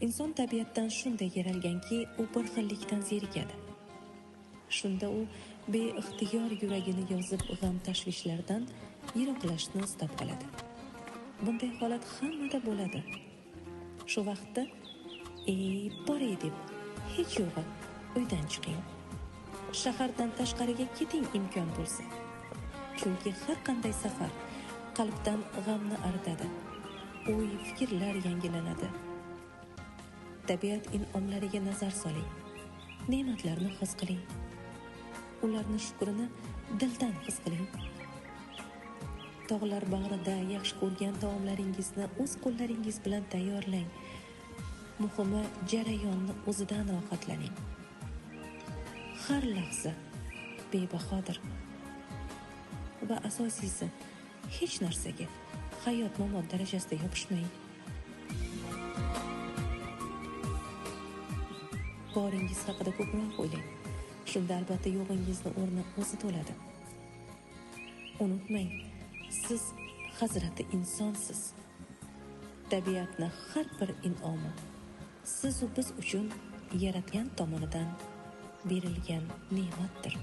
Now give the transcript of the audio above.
Inson tabiatdan shunday yaralganki, u bir xillikdan zerikadi. Shunda u beixtiyor yuragini yozib g'am tashvishlardan yiroqlashni istab qoladi. Bunday holat hammada bo'ladi. Shu vaqtda boray deb hech yo'g'i uydan chiqing. Shahardan tashqariga keting imkon bo'lsa. Chunki har qanday safar qalbdan g'amni aritadi. O'y, fikrlar yangilanadi. Tabiat in'omlariga nazar soling. Ne'matlarni his qiling. Ularni shukrini dildan his qiling. Tog'lar bag'rida yaxshi ko'rgan taomlaringizni o'z qo'llaringiz bilan tayyorlang. Muhimi, jarayonni o'zidan rohatlaning. Har lahza bebahodir. Va asosiysi, hech narsaga hayot-mamot darajasida yopishmang. Boringiz haqida ko'proq o'ylang. Shunda albatta yo'g'ingizni o'rni o'zi to'ladi. Unutmang, siz hazrati insonsiz. Tabiatni har bir in'omi siz va biz uchun yaratgan tomonidan berilgan ne'matdir.